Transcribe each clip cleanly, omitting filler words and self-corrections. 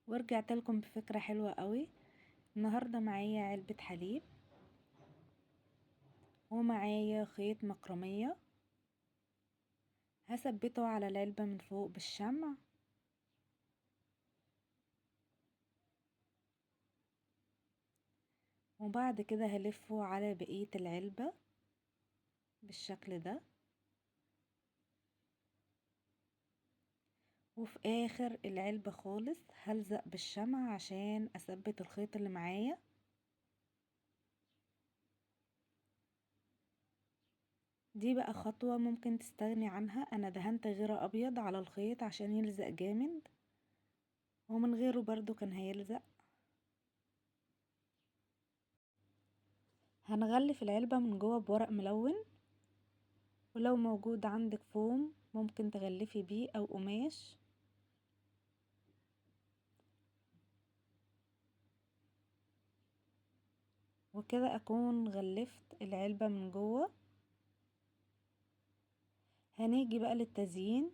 ورجعت لكم بفكرة حلوة قوي. النهاردة معايا علبة حليب ومعايا خيط مكرمية، هثبته على العلبة من فوق بالشمع، وبعد كده هلفه على بقية العلبة بالشكل ده، وفي اخر العلبة خالص هلزق بالشمع عشان اثبت الخيط اللي معايا. دي بقى خطوة ممكن تستغني عنها، انا دهنت غيرة ابيض على الخيط عشان يلزق جامد، ومن غيره برضو كان هيلزق. هنغلف العلبة من جوه بورق ملون، ولو موجود عندك فوم ممكن تغلفي بيه او قماش. وكده اكون غلفت العلبة من جوه. هنيجي بقى للتزيين.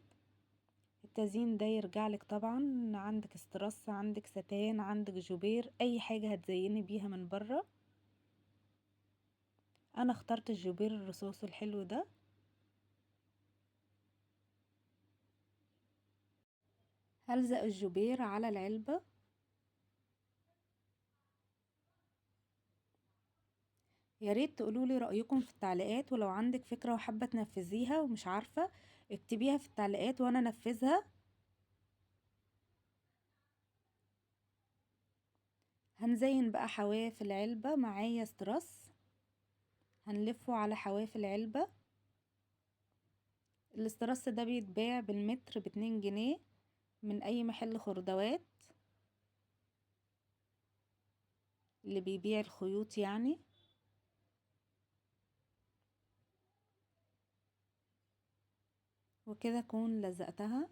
التزيين ده يرجع لك طبعا، عندك استرس، عندك ستان، عندك جوبير، اي حاجة هتزيني بيها من بره. انا اخترت الجوبير الرصاصي الحلو ده. هلزق الجوبير على العلبة. يا ريت تقولولي رأيكم في التعليقات، ولو عندك فكرة وحابة تنفذيها ومش عارفة اكتبيها في التعليقات وانا انفذها. هنزين بقى حواف العلبة. معايا استرس هنلفه على حواف العلبة. الاسترس ده بيتباع بالمتر ب2 جنيه من اي محل خردوات اللي بيبيع الخيوط يعني. وكده اكون لزقتها.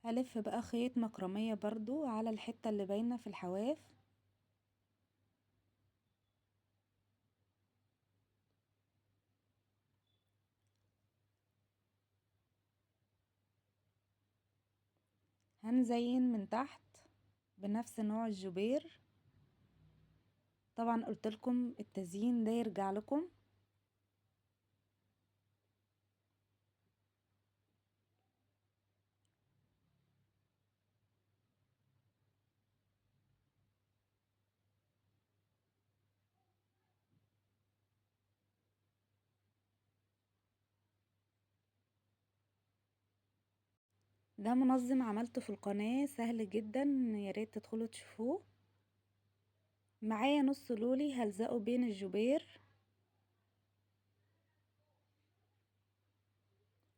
هلف بقى خيط مكرمية برضو على الحتة اللي باينة في الحواف. هنزين من تحت بنفس نوع الجبير. طبعا قلت لكم التزيين ده يرجع لكم. ده منظم عملته في القناة، سهل جدا، يا ريت تدخلوا تشوفوه. معايا نص لولي هلزقه بين الجبير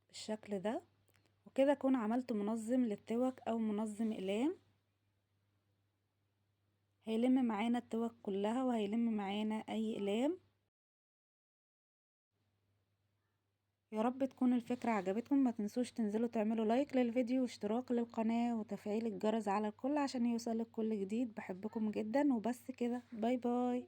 بالشكل ده. وكده اكون عملت منظم للتوك او منظم اقلام. هيلم معانا التوك كلها وهيلم معانا اي اقلام. يا رب تكون الفكرة عجبتكم. ما تنسوش تنزلوا تعملوا لايك للفيديو واشتراك للقناة وتفعيل الجرس على الكل عشان يوصلك كل جديد. بحبكم جدا وبس كده، باي باي.